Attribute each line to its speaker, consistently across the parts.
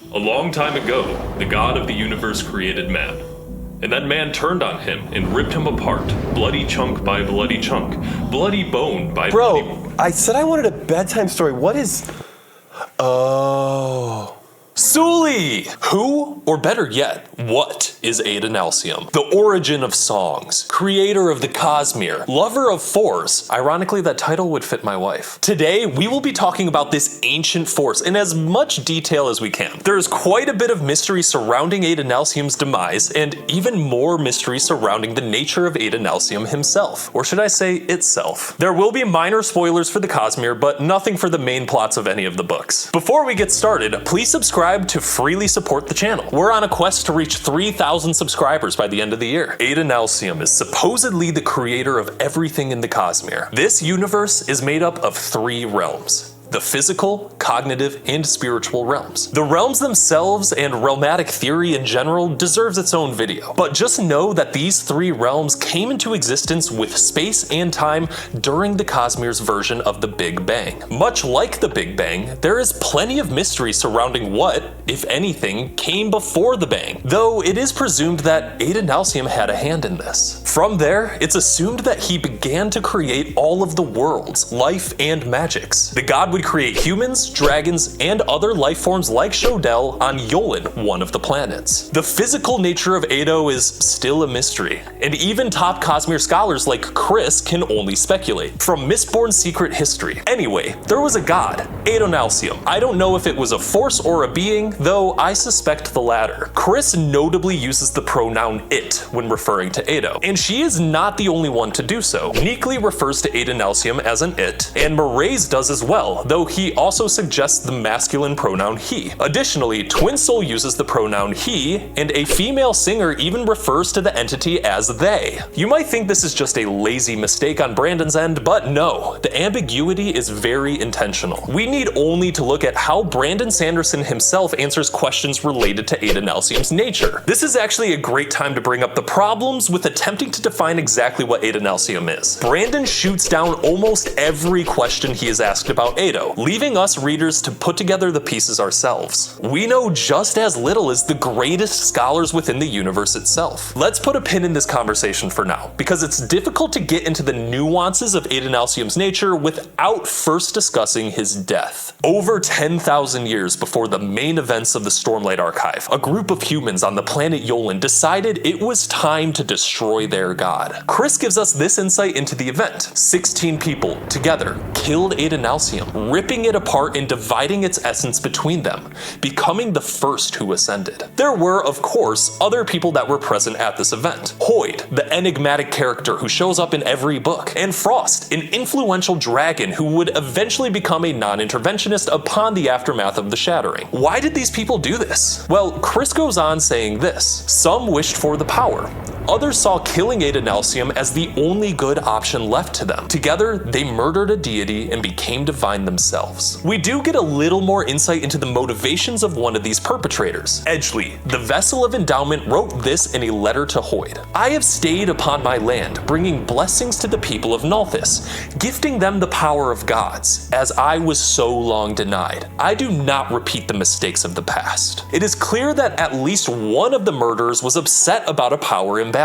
Speaker 1: A long time ago, the God of the universe created man. And that man turned on him and ripped him apart, bloody chunk by bloody chunk, bloody bone by bloody bone.
Speaker 2: Bro, I said I wanted a bedtime story. What is... Oh...
Speaker 3: Sule! Who, or better yet, what is Adonalsium? The origin of songs, creator of the Cosmere, lover of force. Ironically, that title would fit my wife. Today, we will be talking about this ancient force in as much detail as we can. There is quite a bit of mystery surrounding Adonalsium's demise, and even more mystery surrounding the nature of Adonalsium himself. Or should I say, itself. There will be minor spoilers for the Cosmere, but nothing for the main plots of any of the books. Before we get started, please subscribe to freely support the channel. We're on a quest to reach 3,000 subscribers by the end of the year. Adonalsium is supposedly the creator of everything in the Cosmere. This universe is made up of 3 realms: the physical, cognitive, and spiritual realms. The realms themselves and realmatic theory in general deserves its own video. But just know that these 3 realms came into existence with space and time during the Cosmere's version of the Big Bang. Much like the Big Bang, there is plenty of mystery surrounding what, if anything, came before the Bang, though it is presumed that Adonalsium had a hand in this. From there, it's assumed that he began to create all of the worlds, life, and magics. The god would create humans, dragons, and other life forms like Shodel on Yolen, one of the planets. The physical nature of Ado is still a mystery, and even top Cosmere scholars like Chris can only speculate from Mistborn secret history. Anyway, there was a god, Adonalsium. I don't know if it was a force or a being, though I suspect the latter. Chris notably uses the pronoun it when referring to Ado, and she is not the only one to do so. Neekly refers to Adonalsium as an it, and Maraise does as well, though he also suggests the masculine pronoun he. Additionally, Twin Soul uses the pronoun he, and a female singer even refers to the entity as they. You might think this is just a lazy mistake on Brandon's end, but no, the ambiguity is very intentional. We need only to look at how Brandon Sanderson himself answers questions related to Adonalsium's nature. This is actually a great time to bring up the problems with attempting to define exactly what Adonalsium is. Brandon shoots down almost every question he is asked about Ado, leaving us readers to put together the pieces ourselves. We know just as little as the greatest scholars within the universe itself. Let's put a pin in this conversation for now, because it's difficult to get into the nuances of Adonalsium's nature without first discussing his death. Over 10,000 years before the main events of the Stormlight Archive, a group of humans on the planet Yolen decided it was time to destroy their god. Chris gives us this insight into the event. 16 people, together, killed Adonalsium, ripping it apart and dividing its essence between them, becoming the first who ascended. There were, of course, other people that were present at this event. Hoid, the enigmatic character who shows up in every book, and Frost, an influential dragon who would eventually become a non-interventionist upon the aftermath of the Shattering. Why did these people do this? Well, Chris goes on saying this: some wished for the power. Others saw killing Adonalsium as the only good option left to them. Together, they murdered a deity and became divine themselves. We do get a little more insight into the motivations of one of these perpetrators. Edgley, the vessel of endowment, wrote this in a letter to Hoid: I have stayed upon my land, bringing blessings to the people of Nalthis, gifting them the power of gods, as I was so long denied. I do not repeat the mistakes of the past. It is clear that at least one of the murderers was upset about a power imbalance.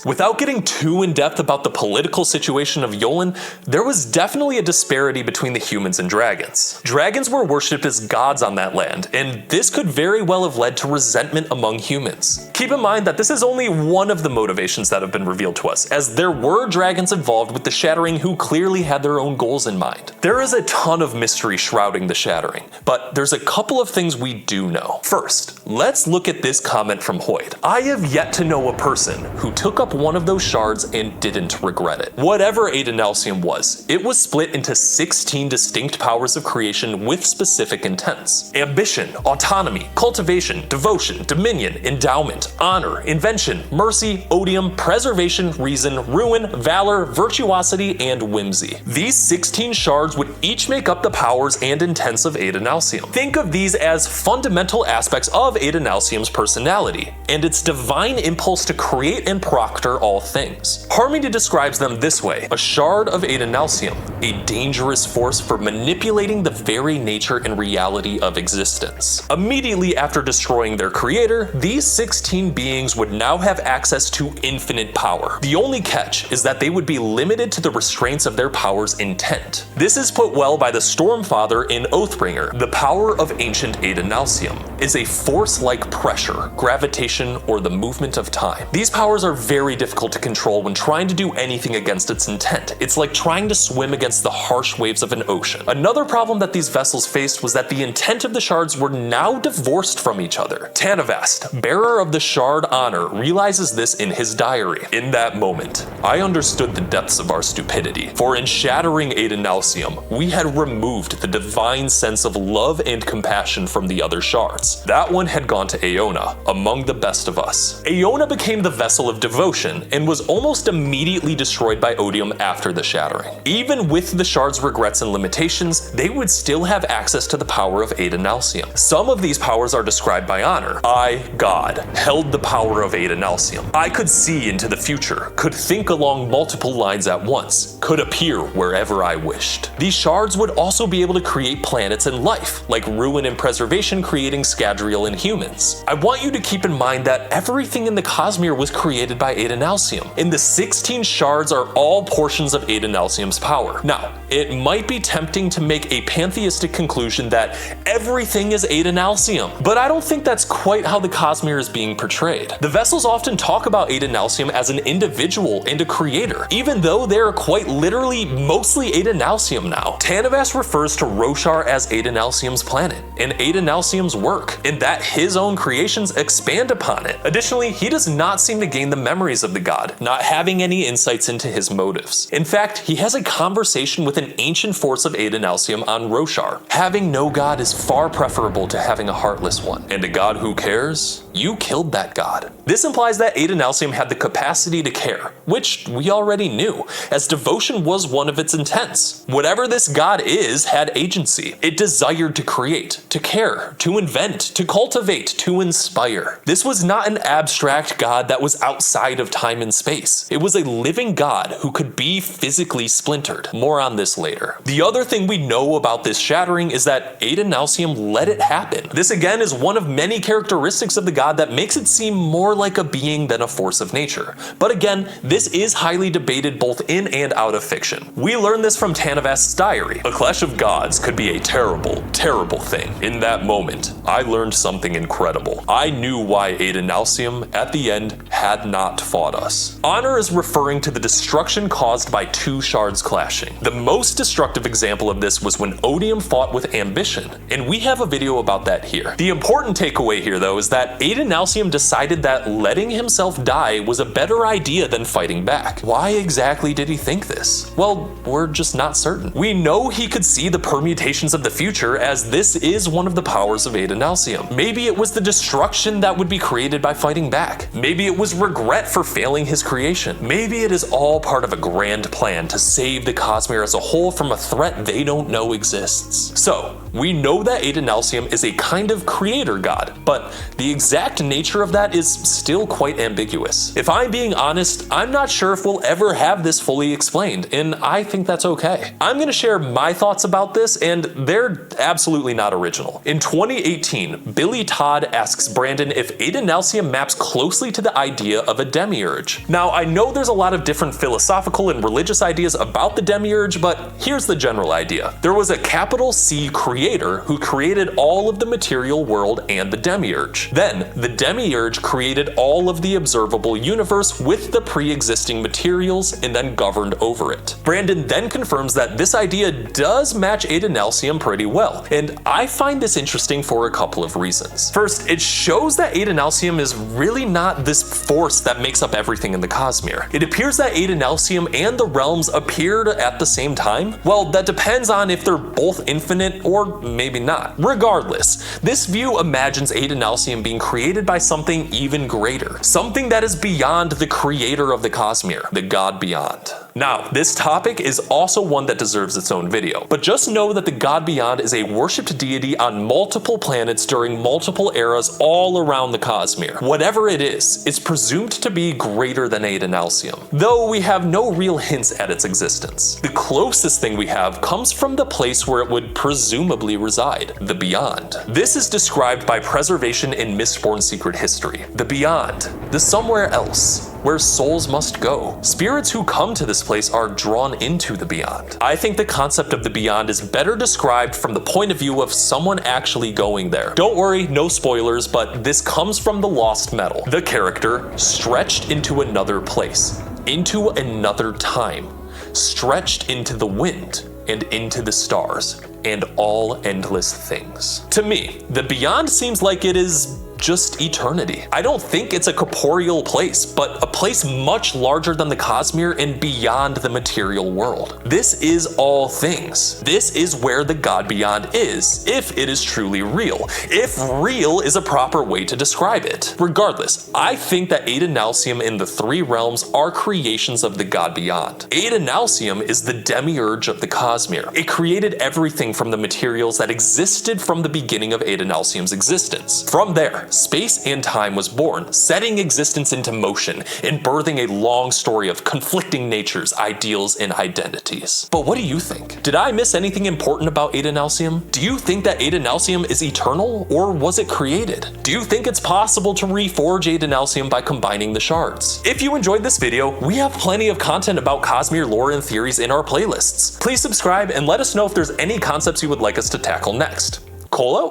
Speaker 3: Without getting too in-depth about the political situation of Yolen, there was definitely a disparity between the humans and dragons. Dragons were worshipped as gods on that land, and this could very well have led to resentment among humans. Keep in mind that this is only one of the motivations that have been revealed to us, as there were dragons involved with the Shattering who clearly had their own goals in mind. There is a ton of mystery shrouding the Shattering, but there's a couple of things we do know. First, let's look at this comment from Hoid. I have yet to know a person who took up one of those shards and didn't regret it. Whatever Adonalsium was, it was split into 16 distinct powers of creation with specific intents: ambition, autonomy, cultivation, devotion, dominion, endowment, honor, invention, mercy, odium, preservation, reason, ruin, valor, virtuosity, and whimsy. These 16 shards would each make up the powers and intents of Adonalsium. Think of these as fundamental aspects of Adonalsium's personality, and its divine impulse to create create and proctor all things. Harmony describes them this way: a shard of Adonalsium, a dangerous force for manipulating the very nature and reality of existence. Immediately after destroying their creator, these 16 beings would now have access to infinite power. The only catch is that they would be limited to the restraints of their power's intent. This is put well by the Stormfather in Oathbringer. The power of ancient Adonalsium is a force like pressure, gravitation, or the movement of time. These powers are very difficult to control when trying to do anything against its intent. It's like trying to swim against the harsh waves of an ocean. Another problem that these vessels faced was that the intent of the shards were now divorced from each other. Tanavast, bearer of the shard honor, realizes this in his diary. In that moment, I understood the depths of our stupidity, for in shattering Adonalsium, we had removed the divine sense of love and compassion from the other shards. That one had gone to Aeona, among the best of us. Aeona became the vessel of devotion and was almost immediately destroyed by Odium after the shattering. Even with the shard's regrets and limitations, they would still have access to the power of Adonalsium. Some of these powers are described by Honor. I, God, held the power of Adonalsium. I could see into the future, could think along multiple lines at once, could appear wherever I wished. These shards would also be able to create planets and life, like Ruin and Preservation creating Scadrial and humans. I want you to keep in mind that everything in the Cosmere was created by Adonalsium, and the 16 shards are all portions of Adonalsium's power. Now, it might be tempting to make a pantheistic conclusion that everything is Adonalsium, but I don't think that's quite how the Cosmere is being portrayed. The vessels often talk about Adonalsium as an individual and a creator, even though they are quite literally mostly Adonalsium now. Tanavast refers to Roshar as Adonalsium's planet and Adonalsium's work, and that his own creations expand upon it. Additionally, he does not seem to gain the memories of the god, not having any insights into his motives. In fact, he has a conversation with an ancient force of Adonalsium on Roshar. Having no god is far preferable to having a heartless one, and a god who cares? You killed that god. This implies that Adonalsium had the capacity to care, which we already knew, as devotion was one of its intents. Whatever this god is had agency. It desired to create, to care, to invent, to cultivate, to inspire. This was not an abstract god that was outside of time and space. It was a living god who could be physically splintered. More on this later. The other thing we know about this shattering is that Adonalsium let it happen. This again is one of many characteristics of the god that makes it seem more like a being than a force of nature. But again, this is highly debated both in and out of fiction. We learn this from Tanavast's diary. A clash of gods could be a terrible, terrible thing. In that moment, I learned something incredible. I knew why Adonalsium, at the end, had not fought us. Honor is referring to the destruction caused by two shards clashing. The most destructive example of this was when Odium fought with Ambition, and we have a video about that here. The important takeaway here, though, is that Adonalsium decided that letting himself die was a better idea than fighting back. Why exactly did he think this? Well, we're just not certain. We know he could see the permutations of the future, as this is one of the powers of Adonalsium. Maybe it was the destruction that would be created by fighting back. Maybe it was regret for failing his creation. Maybe it is all part of a grand plan to save the Cosmere as a whole from a threat they don't know exists. So, we know that Adonalsium is a kind of creator god, but the exact nature of that is still quite ambiguous. If I'm being honest, I'm not sure if we'll ever have this fully explained, and I think that's okay. I'm going to share my thoughts about this, and they're absolutely not original. In 2018, Billy Todd asks Brandon if Adonalsium maps closely to the idea of a demiurge. Now, I know there's a lot of different philosophical and religious ideas about the demiurge, but here's the general idea. There was a capital C creator who created all of the material world and the demiurge. Then, the demiurge created all of the observable universe with the pre-existing materials and then governed over it. Brandon then confirms that this idea does match Adonalsium pretty well, and I find this interesting for a couple of reasons. First, it shows that Adonalsium is really not this force that makes up everything in the Cosmere. It appears that Adonalsium and the realms appeared at the same time. Well, that depends on if they're both infinite or maybe not. Regardless, this view imagines Adonalsium being created by something even greater, something that is beyond the creator of the Cosmere, the god beyond. Now, this topic is also one that deserves its own video, but just know that the god beyond is a worshipped deity on multiple planets planets during multiple eras all around the Cosmere. Whatever it is, it's presumed to be greater than Adonalsium, though we have no real hints at its existence. The closest thing we have comes from the place where it would presumably reside, the Beyond. This is described by preservation in Mistborn Secret History. The Beyond, the somewhere else, where souls must go. Spirits who come to this place are drawn into the Beyond. I think the concept of the Beyond is better described from the point of view of someone actually going there. Don't worry, no spoilers, but this comes from the Lost Metal. The character stretched into another place, into another time, stretched into the wind and into the stars, and all endless things. To me, the Beyond seems like it is just eternity. I don't think it's a corporeal place, but a place much larger than the Cosmere and beyond the material world. This is all things. This is where the God Beyond is, if it is truly real. If real is a proper way to describe it. Regardless, I think that Adonalsium and the three realms are creations of the God Beyond. Adonalsium is the demiurge of the Cosmere. It created everything from the materials that existed from the beginning of Adonalsium's existence. From there, space and time was born, setting existence into motion and birthing a long story of conflicting natures, ideals, and identities. But what do you think? Did I miss anything important about Adonalsium? Do you think that Adonalsium is eternal, or was it created? Do you think it's possible to reforge Adonalsium by combining the shards? If you enjoyed this video, we have plenty of content about Cosmere lore and theories in our playlists. Please subscribe and let us know if there's any concepts you would like us to tackle next. Kolo?